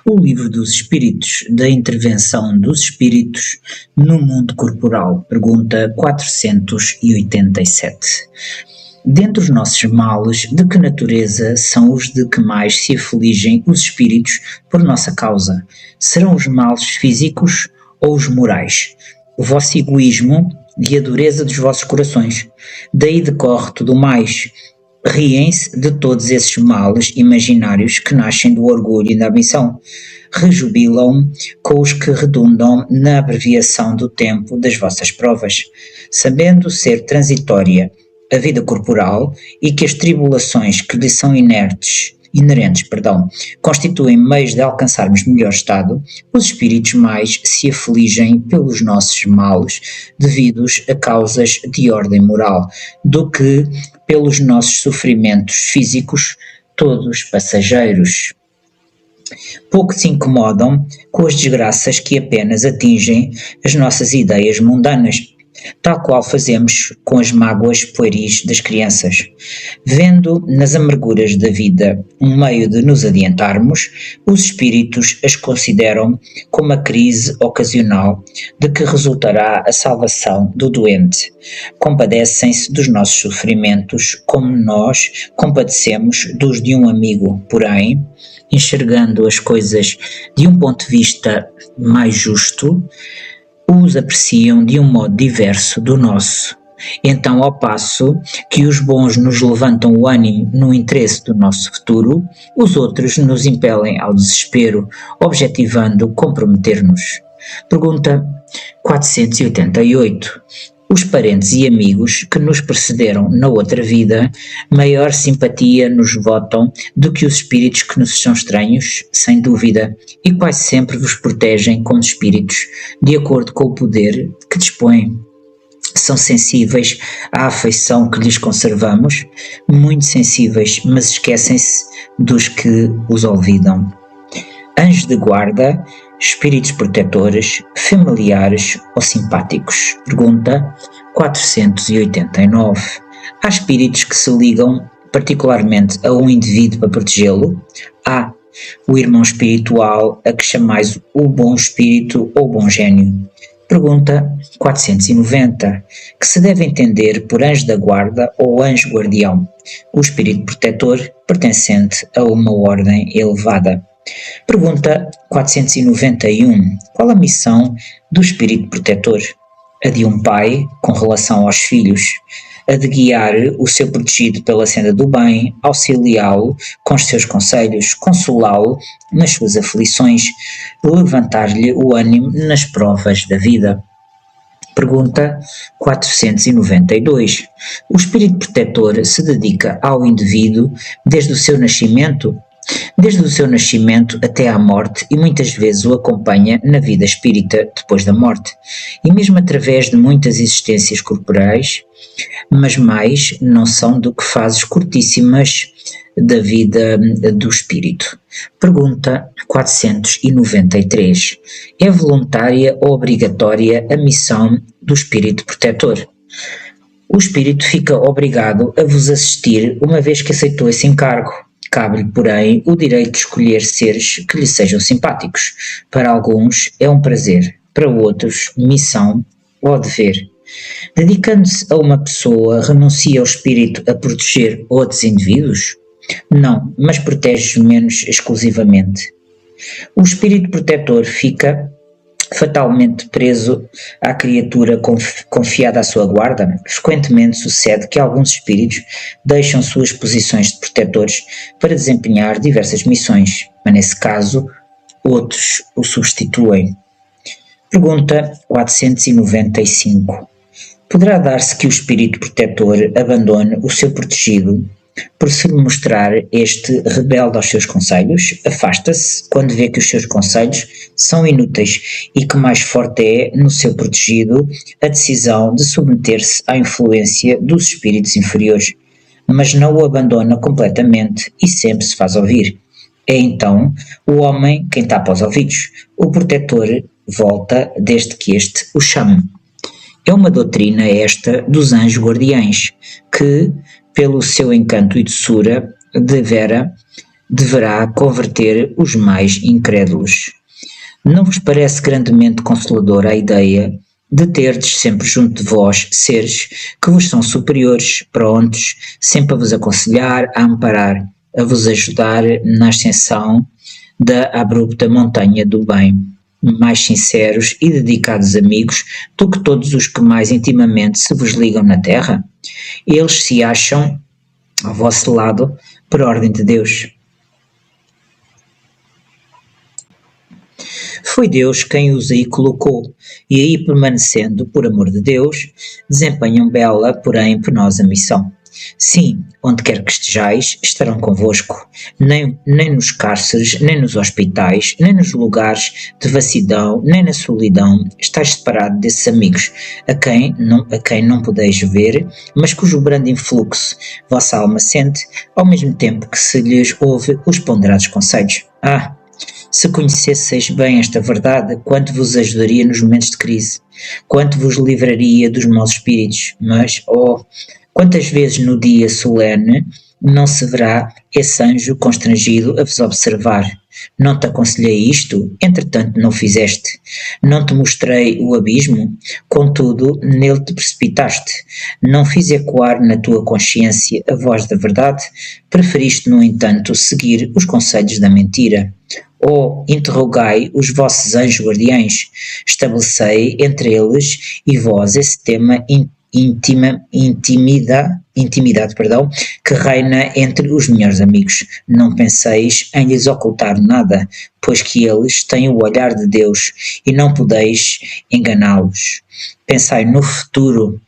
O Livro dos Espíritos, da intervenção dos espíritos no mundo corporal. Pergunta 487. Dentre os nossos males, de que natureza são os de que mais se afligem os espíritos por nossa causa? Serão os males físicos ou os morais? O vosso egoísmo e a dureza dos vossos corações. Daí decorre tudo mais. Riem-se de todos esses males imaginários que nascem do orgulho e da ambição. Rejubilam com os que redundam na abreviação do tempo das vossas provas, sabendo ser transitória a vida corporal e que as tribulações que lhe são inerentes, constituem meios de alcançarmos melhor estado. Os espíritos mais se afligem pelos nossos males devidos a causas de ordem moral, do que pelos nossos sofrimentos físicos, todos passageiros. Pouco se incomodam com as desgraças que apenas atingem as nossas ideias mundanas, tal qual fazemos com as mágoas pueris das crianças. Vendo nas amarguras da vida um meio de nos adiantarmos, os espíritos as consideram como a crise ocasional de que resultará a salvação do doente. Compadecem-se dos nossos sofrimentos como nós compadecemos dos de um amigo, porém, enxergando as coisas de um ponto de vista mais justo, os apreciam de um modo diverso do nosso. Então, ao passo que os bons nos levantam o ânimo no interesse do nosso futuro, os outros nos impelem ao desespero, objetivando comprometer-nos. Pergunta 488. Os parentes e amigos que nos precederam na outra vida, maior simpatia nos votam do que os espíritos que nos são estranhos, sem dúvida, e quase sempre vos protegem como espíritos, de acordo com o poder que dispõem. São sensíveis à afeição que lhes conservamos, muito sensíveis, mas esquecem-se dos que os olvidam. Anjos de guarda, espíritos protetores, familiares ou simpáticos? Pergunta 489. Há espíritos que se ligam particularmente a um indivíduo para protegê-lo? Há o irmão espiritual a que chamais o bom espírito ou bom gênio. Pergunta 490. Que se deve entender por anjo da guarda ou anjo guardião? O espírito protetor pertencente a uma ordem elevada. Pergunta 491. Qual a missão do espírito protetor? A de um pai com relação aos filhos, a de guiar o seu protegido pela senda do bem, auxiliá-lo com os seus conselhos, consolá-lo nas suas aflições, levantar-lhe o ânimo nas provas da vida. Pergunta 492. O espírito protetor se dedica ao indivíduo desde o seu nascimento? Desde o seu nascimento até à morte, e muitas vezes o acompanha na vida espírita depois da morte, e mesmo através de muitas existências corporais, mas mais não são do que fases curtíssimas da vida do espírito. Pergunta 493. É voluntária ou obrigatória a missão do espírito protetor? O espírito fica obrigado a vos assistir uma vez que aceitou esse encargo. Cabe-lhe, porém, o direito de escolher seres que lhe sejam simpáticos. Para alguns é um prazer, para outros, missão ou dever. Dedicando-se a uma pessoa, renuncia o espírito a proteger outros indivíduos? Não, mas protege menos exclusivamente. O espírito protetor fica fatalmente preso à criatura confiada à sua guarda. Frequentemente sucede que alguns espíritos deixam suas posições de protetores para desempenhar diversas missões, mas nesse caso outros o substituem. Pergunta 495. Poderá dar-se que o espírito protetor abandone o seu protegido por se lhe mostrar este rebelde aos seus conselhos? Afasta-se quando vê que os seus conselhos são inúteis e que mais forte é no seu protegido a decisão de submeter-se à influência dos espíritos inferiores, mas não o abandona completamente e sempre se faz ouvir. É então o homem quem tapa os ouvidos. O protetor volta desde que este o chame. É uma doutrina esta dos anjos guardiães, que, pelo seu encanto e doçura, devera deverá converter os mais incrédulos. Não vos parece grandemente consoladora a ideia de terdes sempre junto de vós seres que vos são superiores, prontos, sempre a vos aconselhar, a amparar, a vos ajudar na ascensão da abrupta montanha do bem, mais sinceros e dedicados amigos do que todos os que mais intimamente se vos ligam na terra? Eles se acham ao vosso lado por ordem de Deus. Foi Deus quem os aí colocou, e aí permanecendo, por amor de Deus, desempenham bela, porém penosa missão. Sim, onde quer que estejais, estarão convosco, nem nos cárceres, nem nos hospitais, nem nos lugares de vacidão, nem na solidão, estáis separado desses amigos, a quem não podeis ver, mas cujo brando influxo vossa alma sente, ao mesmo tempo que se lhes ouve os ponderados conselhos. Se conhecesseis bem esta verdade, quanto vos ajudaria nos momentos de crise, quanto vos livraria dos maus espíritos, mas, quantas vezes no dia solene não se verá esse anjo constrangido a vos observar. Não te aconselhei isto, entretanto não fizeste. Não te mostrei o abismo, contudo nele te precipitaste. Não fiz ecoar na tua consciência a voz da verdade, preferiste, no entanto, seguir os conselhos da mentira. Interrogai os vossos anjos guardiães, estabelecei entre eles e vós esse tema intimidade, que reina entre os melhores amigos. Não penseis em lhes ocultar nada, pois que eles têm o olhar de Deus e não podeis enganá-los. Pensai no futuro,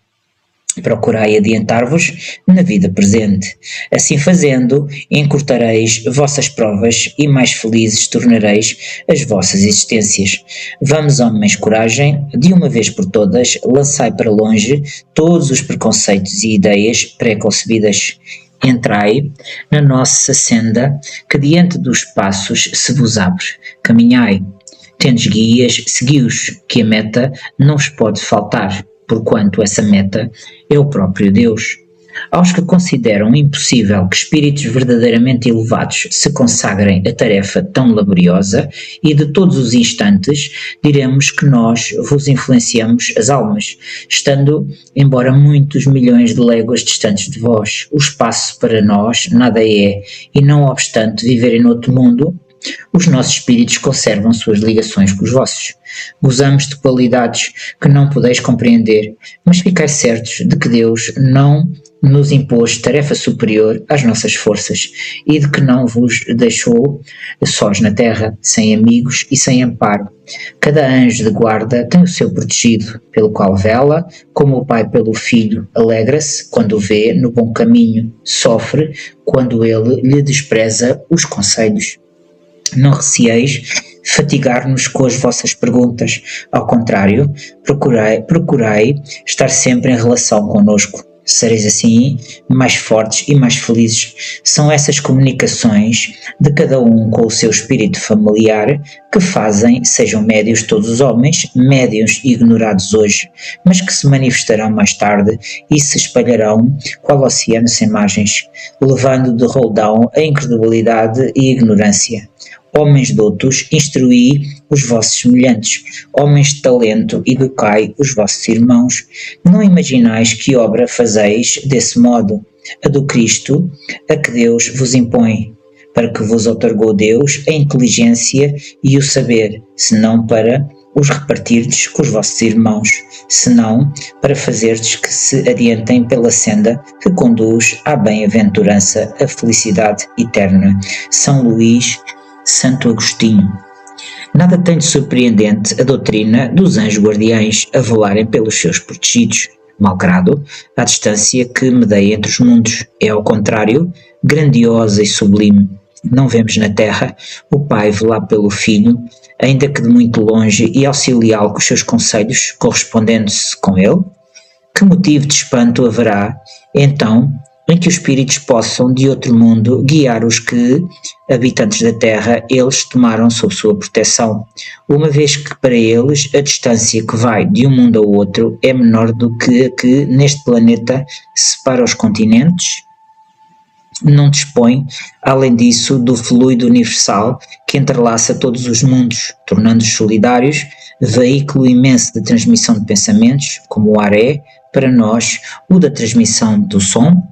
procurai adiantar-vos na vida presente. Assim fazendo, encurtareis vossas provas e mais felizes tornareis as vossas existências. Vamos, homens, coragem, de uma vez por todas, lançai para longe todos os preconceitos e ideias pré-concebidas. Entrai na nossa senda, que diante dos passos se vos abre. Caminhai, tendes guias, segui-os, que a meta não vos pode faltar, porquanto essa meta é o próprio Deus. Aos que consideram impossível que espíritos verdadeiramente elevados se consagrem a tarefa tão laboriosa, e de todos os instantes, diremos que nós vos influenciamos as almas, estando, embora muitos milhões de léguas distantes de vós. O espaço para nós nada é, e não obstante viverem noutro mundo, os nossos espíritos conservam suas ligações com os vossos. Gozamos de qualidades que não podeis compreender, mas ficai certos de que Deus não nos impôs tarefa superior às nossas forças e de que não vos deixou sós na terra, sem amigos e sem amparo. Cada anjo de guarda tem o seu protegido, pelo qual vela, como o pai pelo filho, alegra-se quando o vê no bom caminho, sofre quando ele lhe despreza os conselhos. Não receeis fatigar-nos com as vossas perguntas, ao contrário, procurai estar sempre em relação connosco. Sereis assim mais fortes e mais felizes. São essas comunicações de cada um com o seu espírito familiar que fazem, sejam médios todos os homens, médiuns ignorados hoje, mas que se manifestarão mais tarde e se espalharão qual oceano sem margens, levando de roldão a incredulidade e ignorância. Homens doutos, instruí os vossos semelhantes. Homens de talento, educai os vossos irmãos. Não imaginais que obra fazeis desse modo, a do Cristo, a que Deus vos impõe, para que vos outorgou Deus a inteligência e o saber, senão para os repartirdes com os vossos irmãos, senão para fazerdes que se adiantem pela senda que conduz à bem-aventurança, à felicidade eterna. São Luís, Santo Agostinho. Nada tem de surpreendente a doutrina dos anjos guardiães a volarem pelos seus protegidos, malgrado a distância que medeia entre os mundos. É, ao contrário, grandiosa e sublime. Não vemos na terra o Pai velar pelo Filho, ainda que de muito longe, e auxiliá-lo com os seus conselhos, correspondendo-se com ele? Que motivo de espanto haverá, então, em que os espíritos possam de outro mundo guiar os que, habitantes da terra, eles tomaram sob sua proteção, uma vez que para eles a distância que vai de um mundo ao outro é menor do que a que neste planeta separa os continentes? não dispõe, além disso, do fluido universal que entrelaça todos os mundos, tornando-os solidários, veículo imenso de transmissão de pensamentos, como o ar é, para nós, o da transmissão do som,